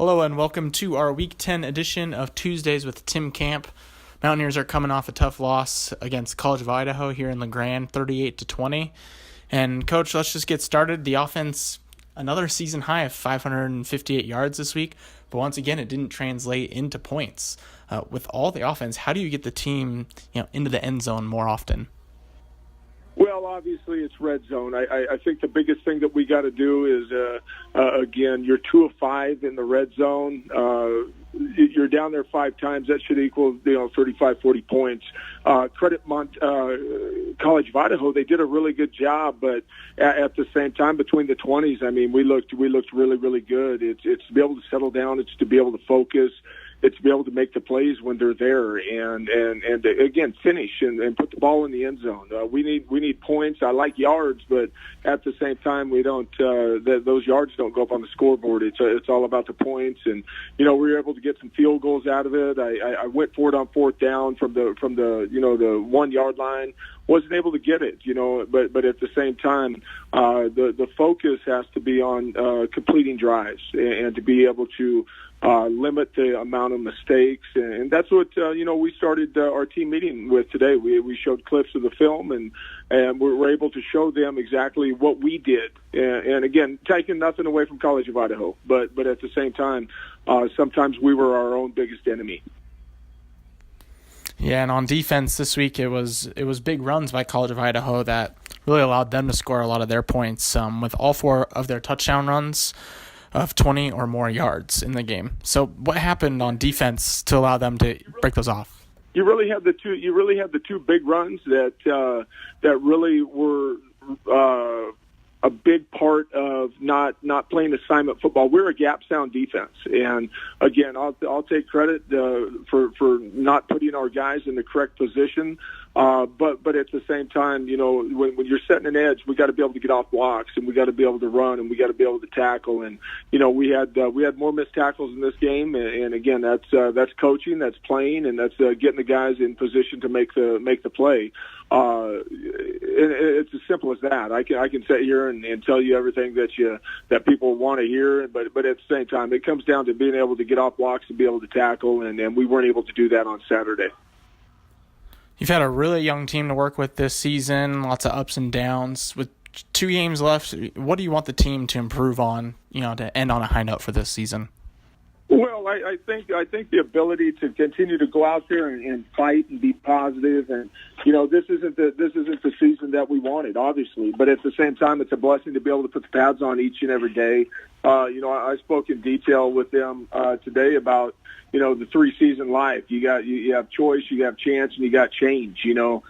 Hello and welcome to our Week 10 edition of Tuesdays with Tim Camp. Mountaineers are coming off a tough loss against College of Idaho here in LeGrand, 38-20. And Coach, let's just get started. The offense, another season high of 558 yards this week, but once again, it didn't translate into points. With all the offense, how do you get the team, into the end zone more often? Well, obviously it's red zone. I think the biggest thing that we got to do is, again, you're 2 of 5 in the red zone. You're down there 5 times. That should equal, 35, 40 points. Credit College of Idaho. They did a really good job, but at the same time, between the 20s, I mean, we looked really, really good. It's to be able to settle down. It's to be able to focus. It's to be able to make the plays when they're there and again, finish and put the ball in the end zone. We need points. I like yards, but at the same time, we don't. Those yards don't go up on the scoreboard. It's all about the points, and we were able to get some field goals out of it. I went for it on 4th down from the 1 yard line. Wasn't able to get it, but at the same time, the focus has to be on completing drives and to be able to limit the amount of mistakes, and that's what we started our team meeting with today. We showed clips of the film, and we were able to show them exactly what we did. And again, taking nothing away from College of Idaho, but at the same time, sometimes we were our own biggest enemy. Yeah, and on defense this week, it was big runs by College of Idaho that really allowed them to score a lot of their points, with all 4 of their touchdown runs of 20 or more yards in the game. So what happened on defense to allow them to break those off? You really had the two big runs that really were a big part of not playing assignment football. We're a gap sound defense, and again, I'll take credit for not putting our guys in the correct position. But at the same time, when you're setting an edge, we got to be able to get off blocks, and we got to be able to run, and we got to be able to tackle. And we had more missed tackles in this game, and again, that's coaching, that's playing, and that's getting the guys in position to make the play. It's as simple as that. I can sit here and tell you everything that people want to hear, but at the same time, it comes down to being able to get off blocks and be able to tackle, and we weren't able to do that on Saturday. You've had a really young team to work with this season, lots of ups and downs. With 2 games left, what do you want the team to improve on, to end on a high note for this season? Well, I think the ability to continue to go out there and fight and be positive, and this isn't the season that we wanted, obviously, but at the same time, it's a blessing to be able to put the pads on each and every day. I spoke in detail with them today about the 3-season life. You have choice, you have chance, and you got change. To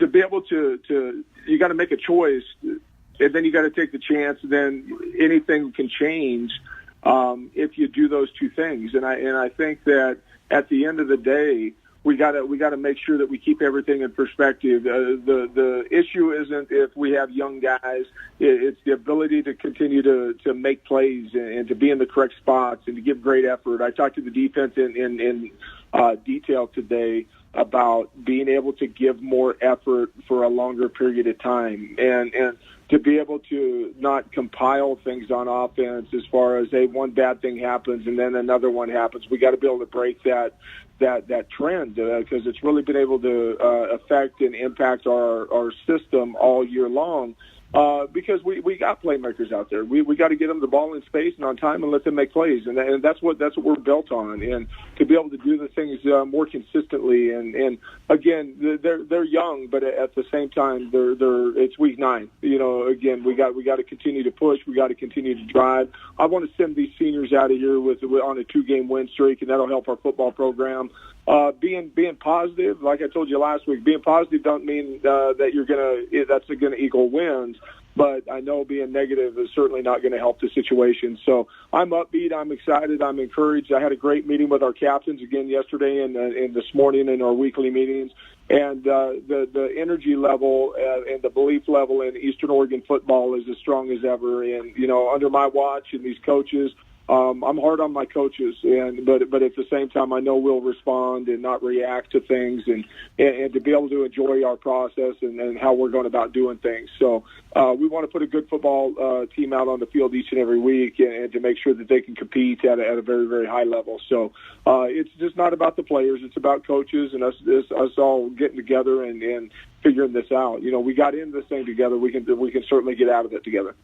be able to you got to make a choice, and then you got to take the chance. And then anything can change if you do those 2 things. And I think that at the end of the day, we got to make sure that we keep everything in perspective. The issue isn't if we have young guys; it's the ability to continue to make plays and to be in the correct spots and to give great effort. I talked to the defense in detail today about being able to give more effort for a longer period of time and to be able to not compile things on offense as far as, hey, one bad thing happens and then another one happens. We got to be able to break that trend because it's really been able to affect and impact our system all year long. Because we got playmakers out there. We got to get them the ball in space and on time and let them make plays, and that's what we're built on. And to be able to do the things more consistently, and again, they're young, but at the same time, it's week 9. Again, we got to continue to push. We got to continue to drive. I want to send these seniors out of here on a 2-game win streak, and that'll help our football program. Being positive, like I told you last week, being positive don't mean that that's gonna equal wins. But I know being negative is certainly not going to help the situation. So I'm upbeat. I'm excited. I'm encouraged. I had a great meeting with our captains again yesterday and this morning in our weekly meetings. And the energy level and the belief level in Eastern Oregon football is as strong as ever. And, under my watch and these coaches, I'm hard on my coaches, but at the same time, I know we'll respond and not react to things, and to be able to enjoy our process and how we're going about doing things. So we want to put a good football team out on the field each and every week, and to make sure that they can compete at a very, very high level. So it's just not about the players; it's about coaches and us all getting together and figuring this out. We got into this thing together. We can certainly get out of it together.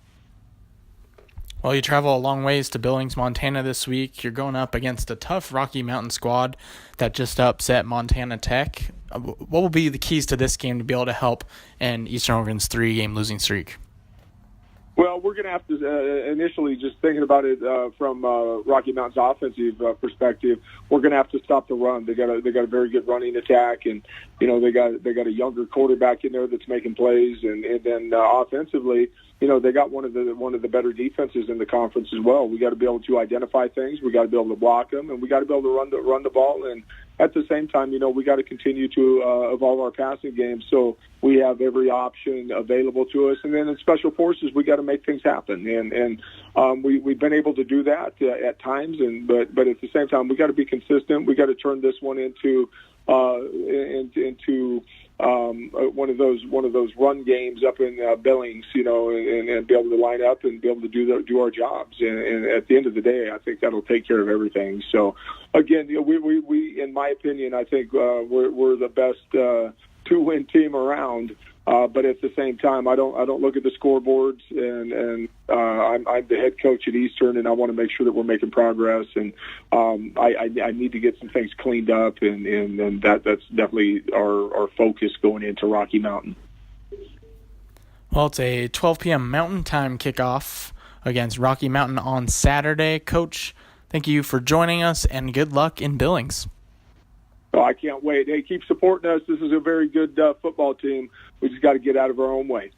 Well, you travel a long ways to Billings, Montana this week. You're going up against a tough Rocky Mountain squad that just upset Montana Tech. What will be the keys to this game to be able to help in Eastern Oregon's 3-game losing streak? Well, we're going to have to initially, just thinking about it from Rocky Mountain's offensive perspective, we're going to have to stop the run. They got a very good running attack, and they got a younger quarterback in there that's making plays, and then offensively, they got one of the better defenses in the conference as well. We got to be able to identify things. We got to be able to block them, and we got to be able to run the ball. And at the same time, we got to continue to evolve our passing game so we have every option available to us. And then in special forces, we got to make things happen. And we've been able to do that at times. But at the same time, we got to be consistent. We got to turn this one into one of those run games up in Billings, and be able to line up and be able to do our jobs. And at the end of the day, I think that'll take care of everything. So again, we in my opinion, I think we're the best 2-win team around. But at the same time, I don't look at the scoreboards, and I'm the head coach at Eastern, and I want to make sure that we're making progress. And I need to get some things cleaned up, and that's definitely our focus going into Rocky Mountain. Well, it's a 12 p.m. Mountain Time kickoff against Rocky Mountain on Saturday. Coach, thank you for joining us, and good luck in Billings. Oh, I can't wait. Hey, keep supporting us. This is a very good football team. We just got to get out of our own way.